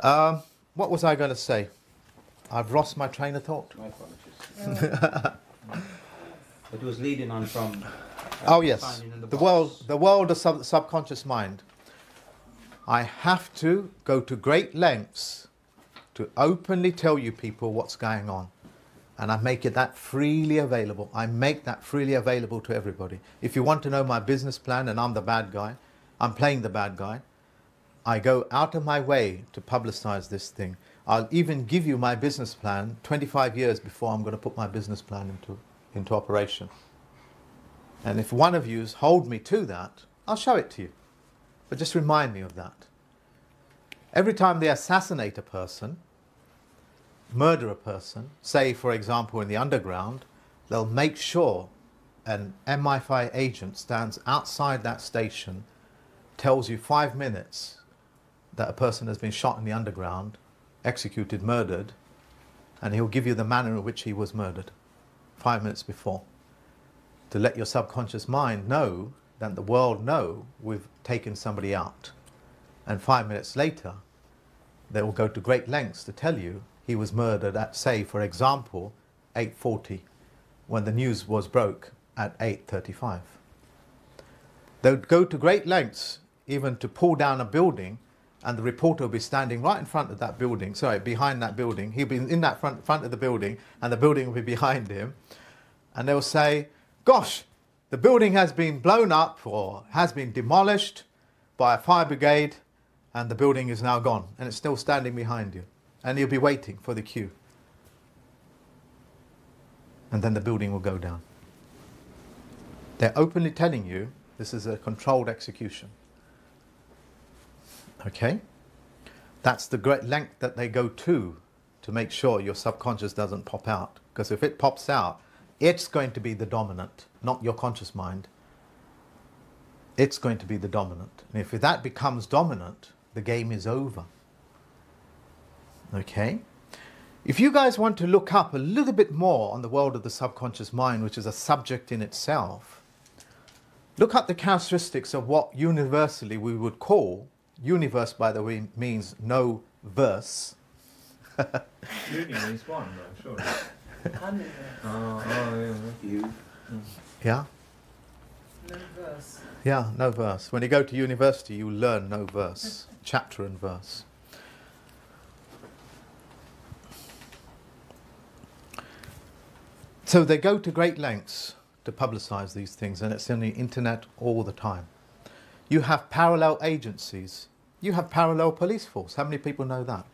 What was I going to say? I've lost my train of thought. My apologies. It was leading on from... Oh yes, the world of subconscious mind. I have to go to great lengths to openly tell you people what's going on. And I make it that freely available. I make that freely available to everybody. If you want to know my business plan and I'm the bad guy, I'm playing the bad guy, I go out of my way to publicize this thing. I'll even give you my business plan 25 years before I'm going to put my business plan into operation. And if one of you hold me to that, I'll show it to you. But just remind me of that. Every time they assassinate a person, murder a person, say for example in the underground, they'll make sure an MI5 agent stands outside that station, tells you 5 minutes that a person has been shot in the underground, executed, murdered, and he'll give you the manner in which he was murdered 5 minutes before, to let your subconscious mind know, that the world know, we've taken somebody out. And 5 minutes later, they will go to great lengths to tell you he was murdered at, say, for example, 8:40, when the news was broke at 8:35. They would go to great lengths even to pull down a building, and the reporter will be standing right in front of that building, sorry, behind that building. He'll be in that front of the building, and the building will be behind him. And they'll say, gosh, the building has been blown up or has been demolished by a fire brigade, and the building is now gone, and it's still standing behind you. And you'll be waiting for the cue. And then the building will go down. They're openly telling you this is a controlled execution. Okay? That's the great length that they go to make sure your subconscious doesn't pop out. Because if it pops out, it's going to be the dominant, not your conscious mind. It's going to be the dominant. And if that becomes dominant, the game is over. Okay? If you guys want to look up a little bit more on the world of the subconscious mind, which is a subject in itself, look up the characteristics of what universally we would call, universe by the way means no verse. Uni means one though, sure. You. Yeah? No verse. Yeah, no verse. When you go to university, you learn no verse, chapter and verse. So they go to great lengths to publicize these things, and it's on the internet all the time. You have parallel agencies. You have parallel police force. How many people know that?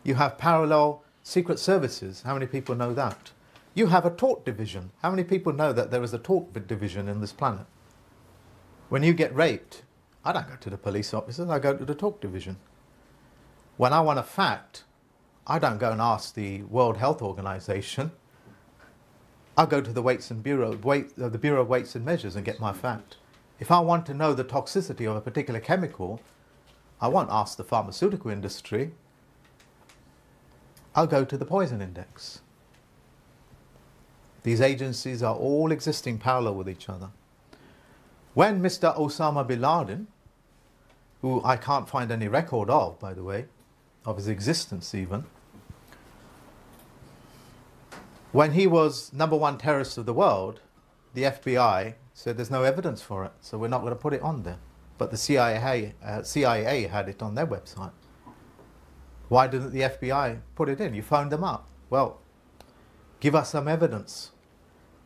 You have parallel secret services. How many people know that? You have a tort division. How many people know that there is a tort division in this planet? When you get raped, I don't go to the police officers, I go to the tort division. When I want a fact, I don't go and ask the World Health Organization. I'll go to the the Bureau of Weights and Measures and get my fact. If I want to know the toxicity of a particular chemical, I won't ask the pharmaceutical industry. I'll go to the poison index. These agencies are all existing parallel with each other. When Mr. Osama bin Laden, who I can't find any record of, by the way, of his existence even, when he was #1 terrorist of the world, the FBI said there's no evidence for it, so we're not going to put it on there. But the CIA had it on their website. Why didn't the FBI put it in? You phoned them up. Well, give us some evidence.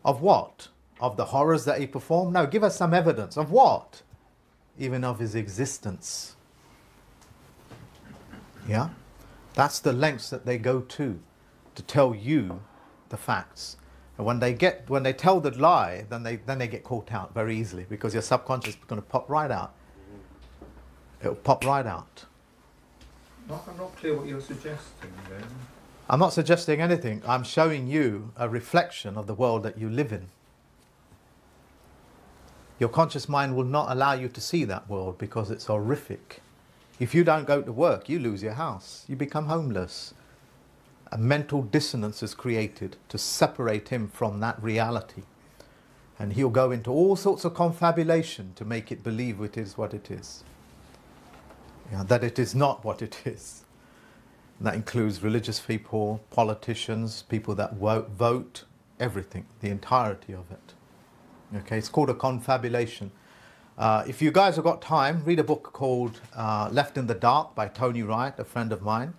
Of what? Of the horrors that he performed? No, give us some evidence. Of what? Even of his existence. Yeah? That's the lengths that they go to tell you the facts. And when they tell the lie, then they get caught out very easily, because your subconscious is going to pop right out. It'll pop right out. I'm not clear what you're suggesting then. I'm not suggesting anything. I'm showing you a reflection of the world that you live in. Your conscious mind will not allow you to see that world because it's horrific. If you don't go to work, you lose your house. You become homeless. A mental dissonance is created to separate him from that reality. And he'll go into all sorts of confabulation to make it believe it is what it is. Yeah, that it is not what it is. And that includes religious people, politicians, people that vote, everything, the entirety of it. Okay, it's called a confabulation. If you guys have got time, read a book called Left in the Dark by Tony Wright, a friend of mine.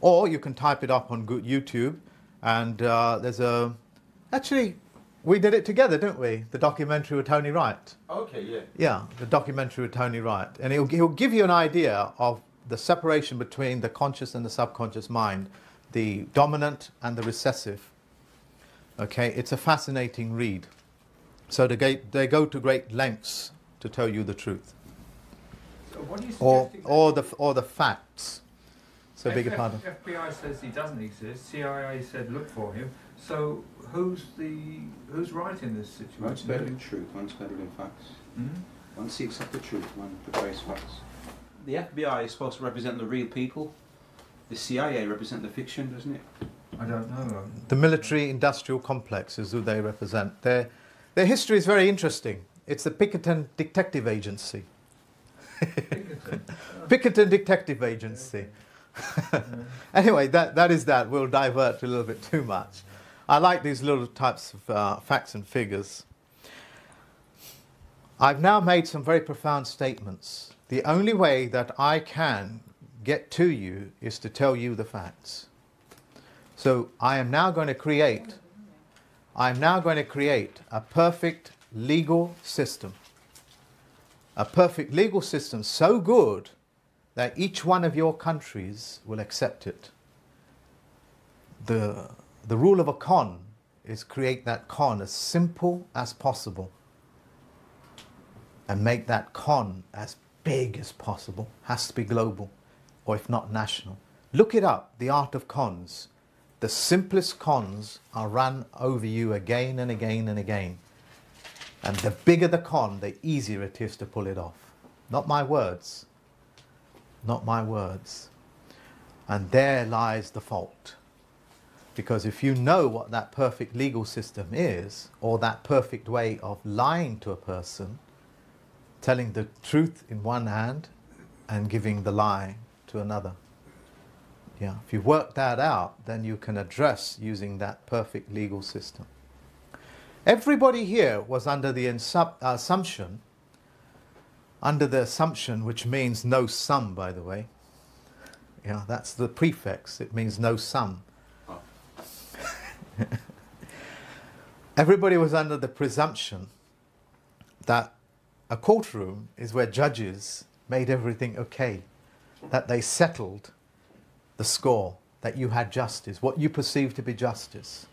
Or you can type it up on YouTube. And there's a... Actually, we did it together, didn't we? The documentary with Tony Wright. Okay, yeah. Yeah, the documentary with Tony Wright. And he'll give you an idea of the separation between the conscious and the subconscious mind, the dominant and the recessive. Okay, it's a fascinating read. So they go to great lengths to tell you the truth. So what are you suggesting? Or the facts. So beg your pardon. FBI says he doesn't exist. CIA said look for him. So who's right in this situation? One's peddling truth, one's peddling facts. One seeks after truth, one portrays facts. The FBI is supposed to represent the real people. The CIA represent the fiction, doesn't it? I don't know. The military-industrial complex is who they represent. Their history is very interesting. It's the Pinkerton Detective Agency. Pinkerton Detective Agency. Anyway, that is that. We'll divert a little bit too much. I like these little types of facts and figures. I've now made some very profound statements. The only way that I can get to you is to tell you the facts. So I am now going to create a perfect legal system. A perfect legal system so good that each one of your countries will accept it. The rule of a con is create that con as simple as possible and make that con as big as possible. Has to be global, or if not national. Look it up, the art of cons. The simplest cons are run over you again and again and again. And the bigger the con, the easier it is to pull it off. Not my words. Not my words. And there lies the fault. Because if you know what that perfect legal system is, or that perfect way of lying to a person, telling the truth in one hand and giving the lie to another. Yeah, if you work that out, then you can address using that perfect legal system. Everybody here was under the assumption, which means no sum, by the way. Yeah, that's the prefix. It means no sum. Everybody was under the presumption that a courtroom is where judges made everything okay, that they settled the score, that you had justice, what you perceived to be justice.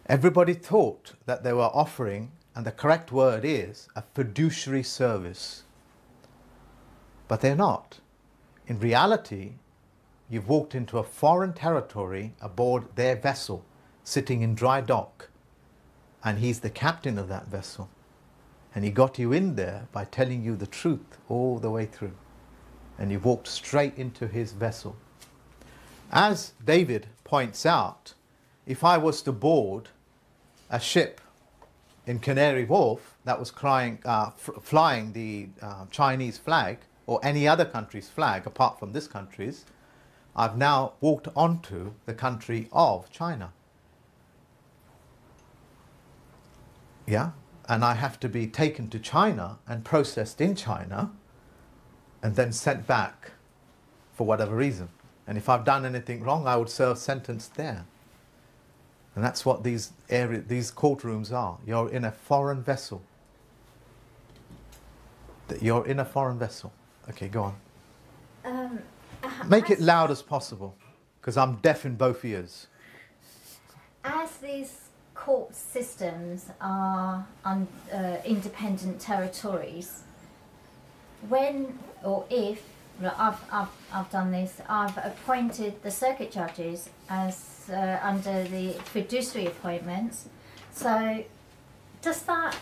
Everybody thought that they were offering, and the correct word is, a fiduciary service. But they're not. In reality, you've walked into a foreign territory aboard their vessel, sitting in dry dock, and he's the captain of that vessel. And he got you in there by telling you the truth all the way through. And you walked straight into his vessel. As David points out, if I was to board a ship in Canary Wharf that was flying the Chinese flag, or any other country's flag apart from this country's, I've now walked onto the country of China. Yeah? And I have to be taken to China and processed in China and then sent back for whatever reason. And if I've done anything wrong, I would serve sentence there. And that's what these courtrooms are. You're in a foreign vessel. You're in a foreign vessel. Okay, go on. Make it loud as possible, because I'm deaf in both ears. As these court systems are independent territories, when or if, I've done this, I've appointed the circuit judges as under the fiduciary appointments. So does that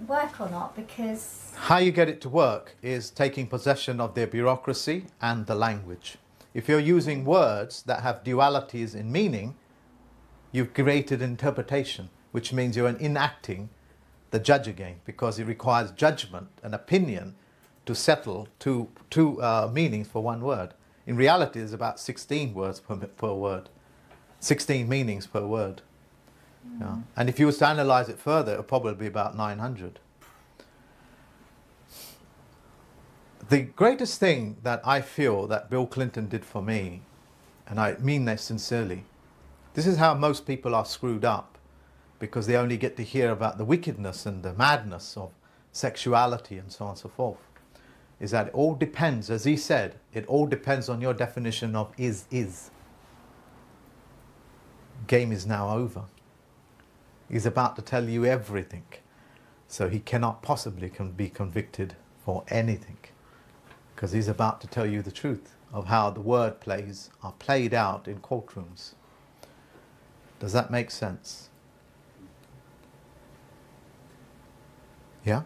work or not? Because how you get it to work is taking possession of their bureaucracy and the language. If you're using words that have dualities in meaning, you've created interpretation, which means you're enacting the judge again, because it requires judgment and opinion to settle two meanings for one word. In reality, there's about 16 words per word, 16 meanings per word. Yeah. And if you was to analyze it further, it would probably be about 900. The greatest thing that I feel that Bill Clinton did for me, and I mean that sincerely, this is how most people are screwed up, because they only get to hear about the wickedness and the madness of sexuality and so on and so forth, is that it all depends, as he said, it all depends on your definition of is. Game is now over. He's about to tell you everything, so he cannot possibly be convicted for anything, because he's about to tell you the truth of how the word plays are played out in courtrooms. Does that make sense? Yeah?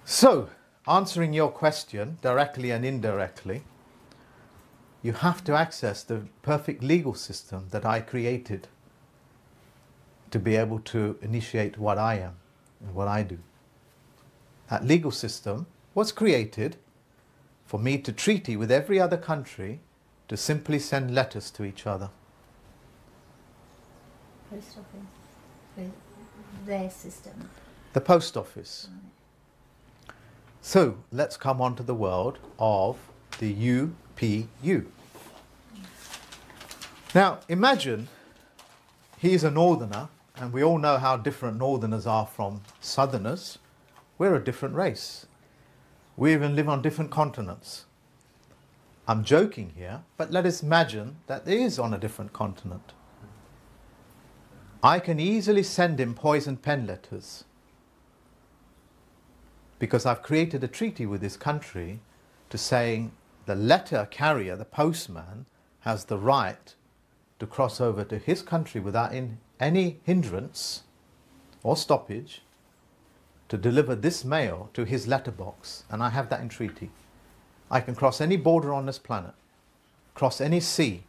So, answering your question directly and indirectly, you have to access the perfect legal system that I created to be able to initiate what I am and what I do. That legal system was created for me to treaty with every other country to simply send letters to each other. Post office. With their system. The post office. Right. So let's come on to the world of the UPU. Now imagine he's a northerner, and we all know how different northerners are from southerners. We're a different race. We even live on different continents. I'm joking here, but let us imagine that he is on a different continent. I can easily send him poison pen letters because I've created a treaty with this country to saying the letter carrier, the postman, has the right to cross over to his country without any hindrance or stoppage to deliver this mail to his letterbox, and I have that in treaty. I can cross any border on this planet, cross any sea,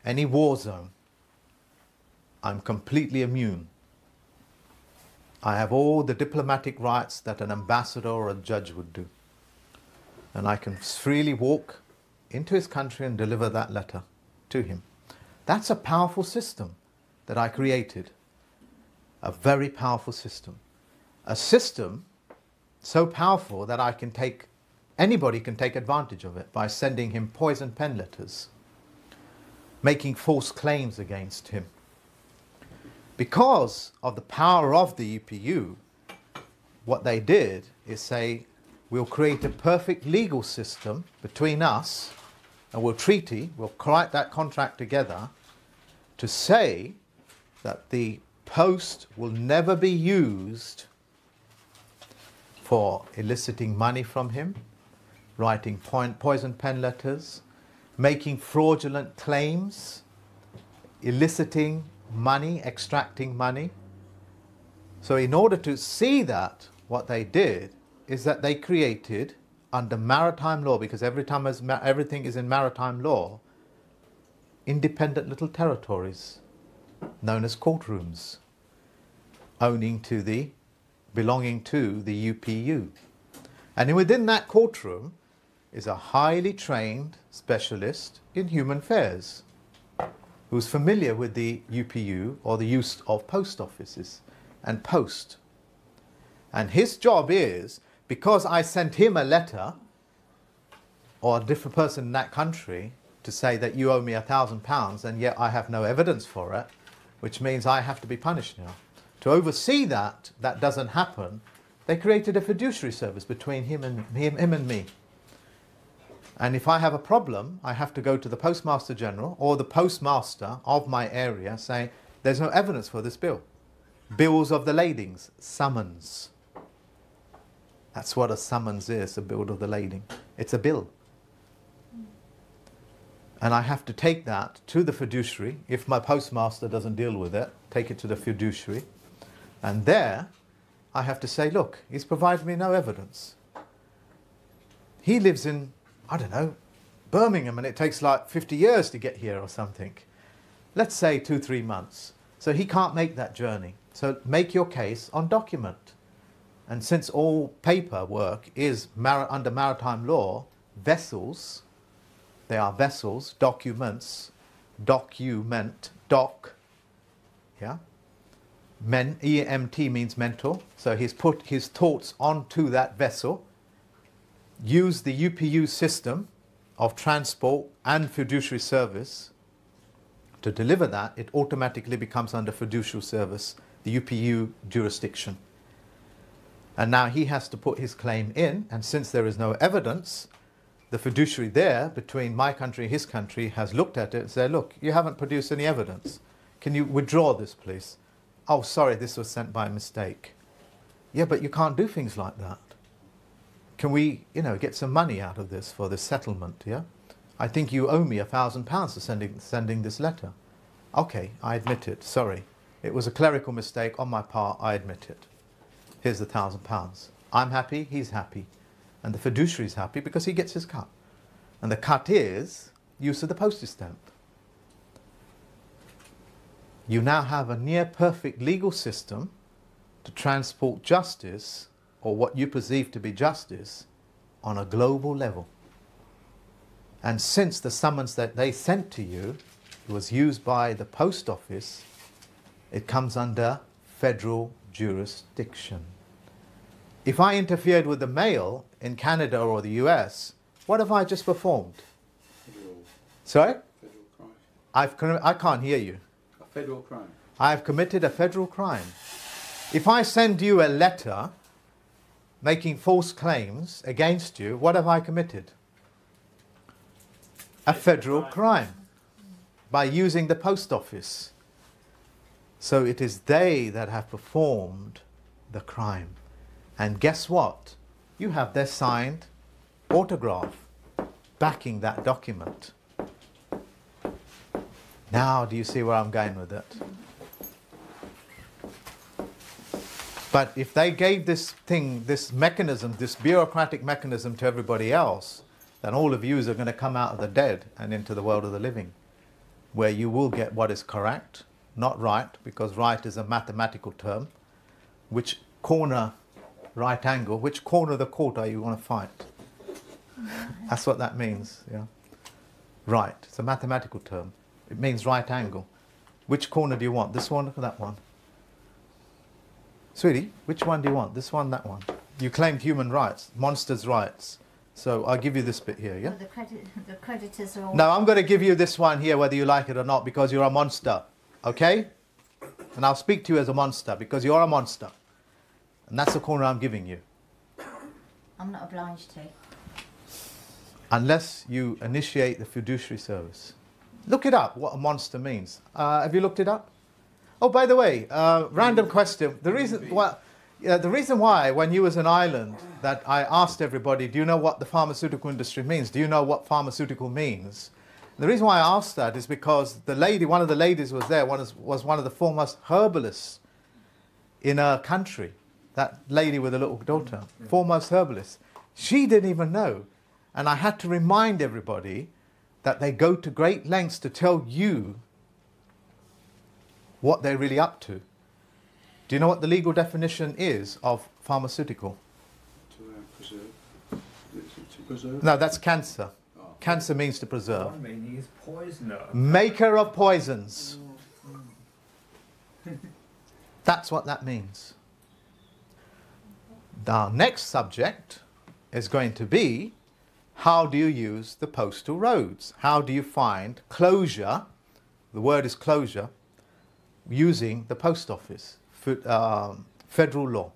any war zone. I'm completely immune. I have all the diplomatic rights that an ambassador or a judge would do. And I can freely walk into his country and deliver that letter to him. That's a powerful system that I created. A very powerful system. A system so powerful that anybody can take advantage of it by sending him poison pen letters, making false claims against him. Because of the power of the UPU, what they did is say, we'll create a perfect legal system between us, and we'll write that contract together to say that the post will never be used for eliciting money from him, writing poison pen letters, making fraudulent claims, eliciting money, extracting money. So in order to see that, what they did is that they created, under maritime law, because everything is in maritime law, independent little territories known as courtrooms, belonging to the UPU. And within that courtroom is a highly trained specialist in human affairs who's familiar with the UPU, or the use of post offices and post. And his job is, because I sent him a letter, or a different person in that country, to say that you owe me £1,000, and yet I have no evidence for it, which means I have to be punished now. To oversee that doesn't happen, they created a fiduciary service between him and me. And if I have a problem, I have to go to the Postmaster General or the Postmaster of my area saying, there's no evidence for this bill. Bills of the ladings, summons. That's what a summons is, a bill of the lading. It's a bill. And I have to take that to the fiduciary. If my postmaster doesn't deal with it, take it to the fiduciary. And there, I have to say, look, he's provided me no evidence. He lives in, I don't know, Birmingham, and it takes like 50 years to get here or something. Let's say 2-3 months. So he can't make that journey. So make your case on document. And since all paperwork is under maritime law, vessels They are vessels, documents, document, doc, yeah. EMT means mental, so he's put his thoughts onto that vessel, used the UPU system of transport and fiduciary service. To deliver that, it automatically becomes under fiduciary service, the UPU jurisdiction. And now he has to put his claim in, and since there is no evidence, the fiduciary there, between my country and his country, has looked at it and said, look, you haven't produced any evidence. Can you withdraw this, please? Oh, sorry, this was sent by mistake. Yeah, but you can't do things like that. Can we, get some money out of this for this settlement, yeah? I think you owe me £1,000 for sending this letter. Okay, I admit it, sorry. It was a clerical mistake on my part, I admit it. Here's the £1,000. I'm happy, he's happy. And the fiduciary's happy because he gets his cut. And the cut is use of the postage stamp. You now have a near perfect legal system to transport justice, or what you perceive to be justice, on a global level. And since the summons that they sent to you was used by the post office, it comes under federal jurisdiction. If I interfered with the mail in Canada or the US, what have I just performed? Sorry? Federal crime. I can't hear you. A federal crime. I have committed a federal crime. If I send you a letter making false claims against you, what have I committed? A federal crime by using the post office. So it is they that have performed the crime. And guess what? You have their signed autograph backing that document. Now do you see where I'm going with it? But if they gave this thing, this mechanism, this bureaucratic mechanism to everybody else, then all of you are going to come out of the dead and into the world of the living, where you will get what is correct, not right, because right is a mathematical term. Which corner, right angle, which corner of the court are you going to fight? That's what that means, yeah. Right, it's a mathematical term. It means right angle. Which corner do you want? This one or that one? Sweetie, which one do you want? This one, that one? You claimed human rights, monsters' rights. So I'll give you this bit here, yeah? Well, the creditors are all... No, I'm going to give you this one here, whether you like it or not, because you're a monster, okay? And I'll speak to you as a monster, because you're a monster. And that's the corner I'm giving you. I'm not obliged to. Unless you initiate the fiduciary service. Look it up, what a monster means. Have you looked it up? Oh, by the way, random question. The reason why, when you was in Ireland, that I asked everybody, do you know what the pharmaceutical industry means? Do you know what pharmaceutical means? The reason why I asked that is because the lady, one of the ladies was there, was one of the foremost herbalists in her country. That lady with a little daughter, foremost herbalist. She didn't even know. And I had to remind everybody that they go to great lengths to tell you what they're really up to. Do you know what the legal definition is of pharmaceutical? To preserve? No, that's cancer. Oh. Cancer means to preserve. One meaning is poisoner. Maker of poisons. That's what that means. Our next subject is going to be, how do you use the postal roads? How do you find closure, the word is closure, using the post office, federal law.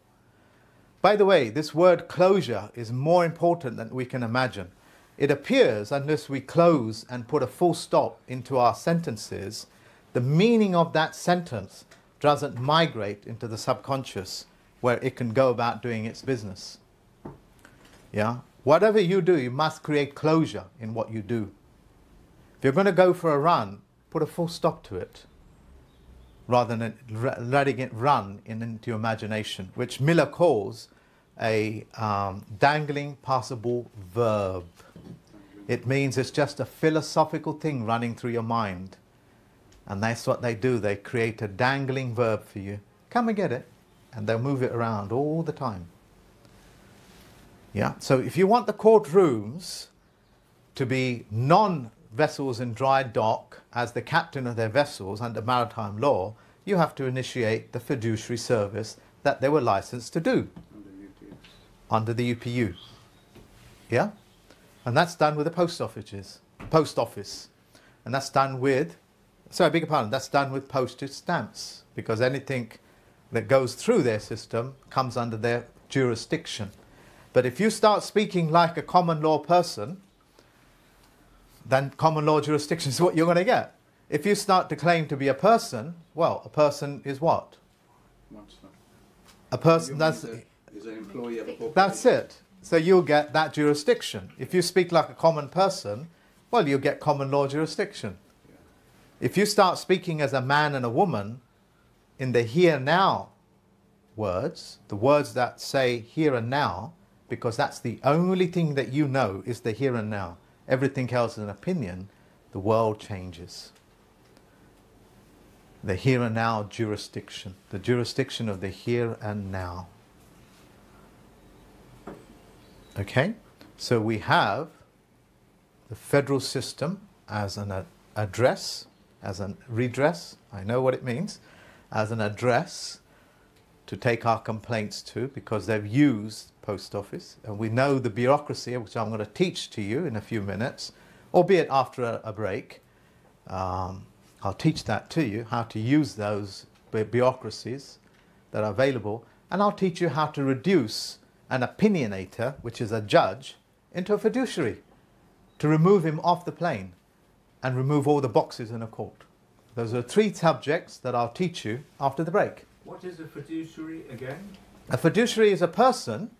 By the way, this word closure is more important than we can imagine. It appears, unless we close and put a full stop into our sentences, the meaning of that sentence doesn't migrate into the subconscious where it can go about doing its business. Yeah? Whatever you do, you must create closure in what you do. If you're going to go for a run, put a full stop to it, rather than letting it run into your imagination, which Miller calls a dangling passable verb. It means it's just a philosophical thing running through your mind. And that's what they do. They create a dangling verb for you. Come and get it. And they'll move it around all the time. Yeah. So if you want the courtrooms to be non-vessels in dry dock as the captain of their vessels under maritime law, you have to initiate the fiduciary service that they were licensed to do under the UPU. Yeah? And that's done with the post office. And that's done with, sorry, I beg your pardon, that's done with postage stamps, because anything that goes through their system comes under their jurisdiction. But if you start speaking like a common law person, then common law jurisdiction is what you're going to get. If you start to claim to be a person, well, a person is what? A person, that's is an employee of a corporation. That's it. So you'll get that jurisdiction. If you speak like a common person, well, you'll get common law jurisdiction. Yeah. If you start speaking as a man and a woman in the here now words, the words that say here and now, because that's the only thing that you know is the here and now. Everything else is an opinion. The world changes. The here and now jurisdiction. The jurisdiction of the here and now. Okay? So we have the federal system as an address, as a redress, I know what it means, as an address to take our complaints to, because they've used post office, and we know the bureaucracy, which I'm going to teach to you in a few minutes, albeit after a break. I'll teach that to you, how to use those bureaucracies that are available, and I'll teach you how to reduce an opinionator, which is a judge, into a fiduciary, to remove him off the plane and remove all the boxes in a court. Those are 3 subjects that I'll teach you after the break. What is a fiduciary again? A fiduciary is a person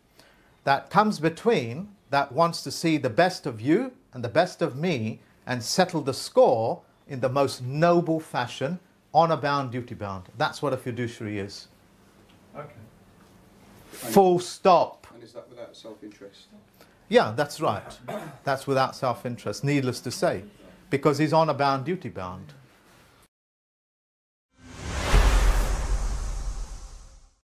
that comes between, that wants to see the best of you and the best of me and settle the score in the most noble fashion, honor-bound, duty-bound. That's what a fiduciary is. Okay. Full stop. And is that without self-interest? Yeah, that's right. That's without self-interest, needless to say, because he's honor-bound, duty-bound.